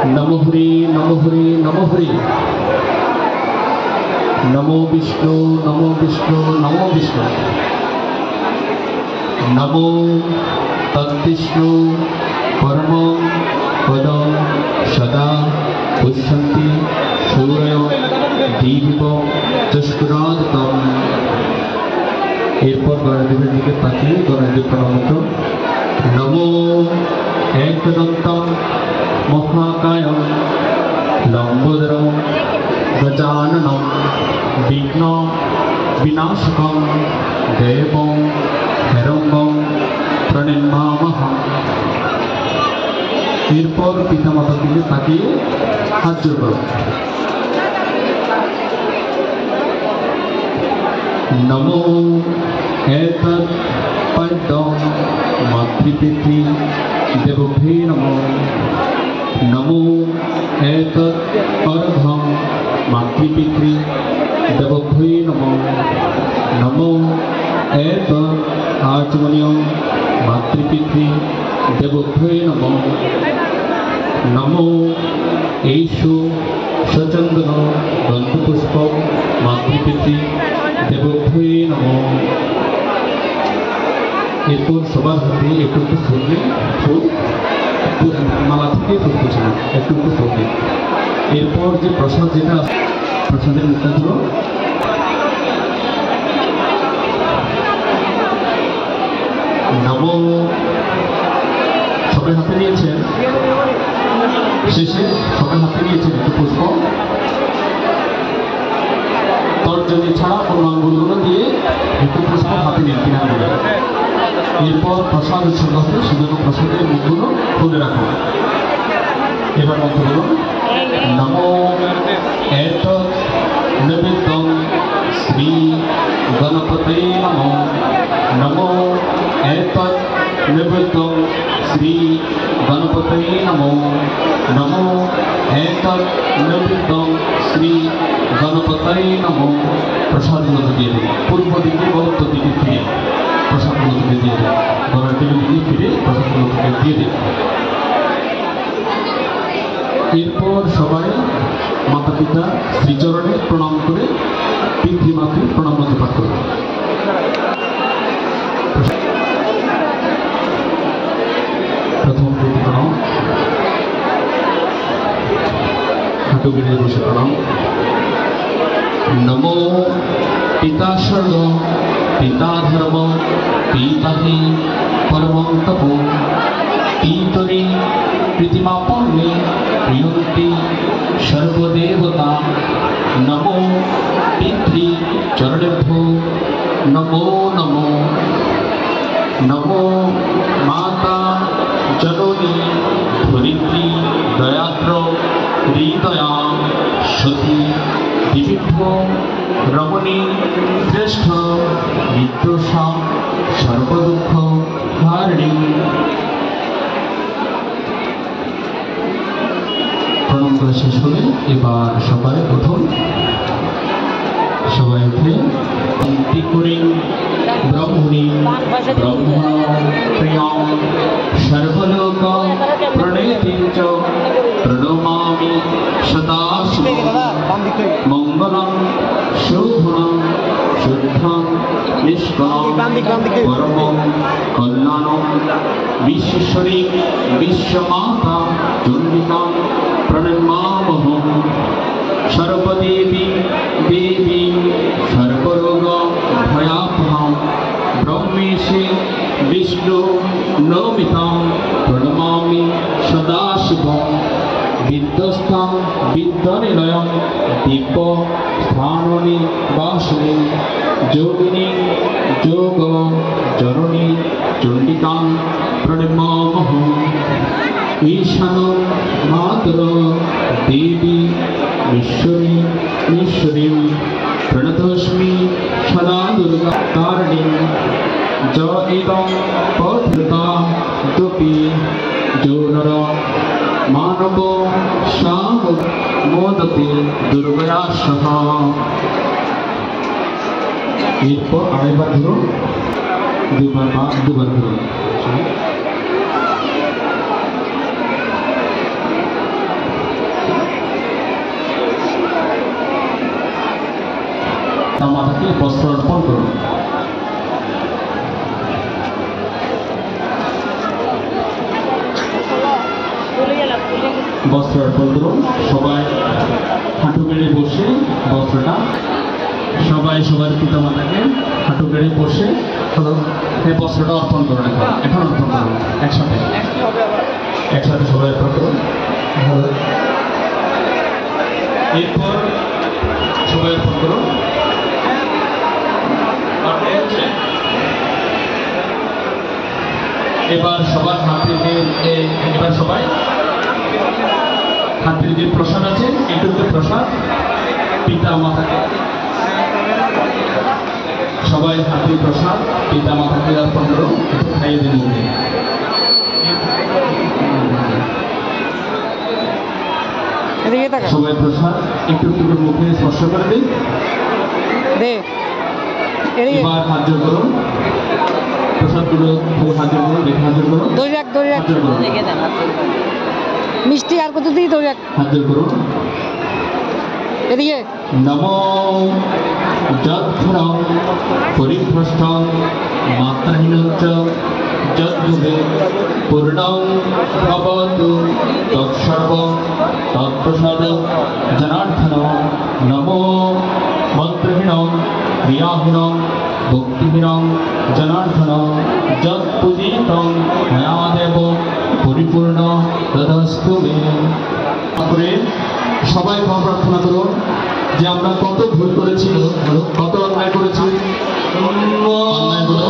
नमो हरि नमो हरि नमो हरि। नमो विष्णु नमो विष्णु नमो विष्णु। नमो तद्विष्णु परमं पदं सदा पुष्पन्ति सूर्यो दीपो चष्कुरादतम्। एरपर गणदेवेर दिके ताकिये गणदेव प्रणाम। नमो एकदन्तं महाकायं लंबोदरं गजाननं विघ्न विनाशकं देवं हिरण्यं प्रणमामः। एरपर पितामातार दिके ताकिये हाथ जोड़ करो। नमो एतत् पद्मं मातृपितृ देवभ्यो नमः। नमो एतत् अर्घ्यं मातृपितृ देवभ्यो नमः। नमो एतत् आचमनीयं मातृपितृ देवभ्यो नमः। नमो एषु सचन्दन गन्धपुष्पं मातृपितृ देवभ्यो नमः। एरपर सबार हाथे एकटु एकटु फुल दिন, ফুল মালা থেকে ফুল কুচি না, একটু একটু ফুল দিন। এরপর যে প্রসাদ যেটা প্রসাদের মুখটা হলো নমো। সবাই হাতে নিয়েছেন, শেষে সবাই হাতে নিয়েছেন একটু পুষ্প তর্জনী ছাড়া অন্য আঙ্গুলগুলো দিয়ে একটু পুষ্প হাতে নিয়ে কিনারে দিলেন। এরপর প্রসাদ উৎসর্গ হবে, সেজন্য প্রসাদের মুখগুলো খুলে রাখুন। এবার মন্ত্র বলুন। নমো এতৎ নৈবেদ্যং শ্রী গণপতে নমঃ। নমো এতৎ নৈবেদ্যং শ্রী গণপতে নমঃ। নমো এতৎ নৈবেদ্যং শ্রী গণপতে নমঃ। প্রসাদগুলো দিয়ে দিন, পূর্ব দিকে বা উত্তর দিকে ফিরে প্রসাদগুলো দিয়ে দিন। গণের দিকে ফিরে প্রসাদগুলো দিয়ে দিন। এরপর সবাই মাতা পিতা শ্রীচরণে প্রণাম করে পিতৃমাকে প্রণাম মন্ত্র পাঠ করবে। প্রথম প্রণাম, হাঁটু গেড়ে বসে প্রণাম। नमो पिता स्वर्ग पिता धर्म पिता हि परमं तपो पितरि प्रतिमापन्ने प्रियन्ति सर्वदेवता। नमो पितृ चरणेभ्यो नमो नमो। नमो माता जननी धरित्री दयाद्र हृदया सती दिव्य रमणी श्रेष्ठ निर्दोषा सर्वदुःख हारिणी। प्रणाम करा शेष हले एबार सबाई उठुन। सबाई उठे शांति करें। ब्रह्मणि ब्रह्मण प्रियां सर्वलोक प्रणेतिं च प्रणमामि सदाशिवं। मंगलं शोभनं शुद्धं निष्कलं परमं कल्याणं विश्वेश्वरी विश्वमाता चण्डिकां प्रणमामहं। सर्वदेवी देवी सर्वरोग भयापहं ब्रह्मेशे विष्णु नमितं प्रणमामि सदाशिवं। विद्वस्तं विद्यानिलयं दीप स्थाननि वासिनी योगिनी योग जननी चण्डिकां प्रणमामहम्। ईशानो मातर देवी ईश्वरी ईश्वरीं प्रणतोऽस्मि सदा दुर्गा तारिणीं। ज इदं पठता दुपि जो नर मानव शाम मोदते दुर्गया सह। एरपर आरेकबार धरुन, दुबार धरुन। মাতাকে বস্ত্র অর্পণ করুন। বস্ত্র অর্পণ করুন। সবাই হাঁটু গেড়ে বসে বস্ত্রটা সবাই সবার পিতা মাতাকে হাঁটু গেড়ে বসে এই বস্ত্রটা অর্পণ করুন। এখন অর্পণ করুন একসাথে একসাথে সবাই অর্পণ করুন। এরপর সবাই অর্পণ করুন। এবার সবার হাতের যে প্রসাদ আছে এটুকু প্রসাদ পিতা মাতাকে সবাই হাতের প্রসাদ পিতা মাতাকে অর্পণ করুন। একটু খাইয়ে দিন মুখে। সবাই প্রসাদ একটু একটু মুখে স্পর্শ করে দিন। এবার হাত জোর করুন। প্রসাদগুলো হাত জোর করুন। দেখে হাত জোর করুন। মিষ্টি আর কত দিয়ে ধরে হাত জোর করুন। এদিকে নমো যৎফলং পরিভ্রষ্টং মাত্রাহীনঞ্চ যদ্ভবে পূর্ণং ভবতু তৎসর্বং তৎপ্রসাদ জনার্দন। নমো মন্ত্রহীনং ক্রিয়াহীনং ভক্তিহীনং জনার্দন যৎপূজিতং ময়া দেব পরিপূর্ণ তদস্তু মে। তারপরে সবাই ক্ষমা প্রার্থনা করুন যে আমরা কত ভুল করেছি, কত অন্যায় করেছি। অন্যায়গুলো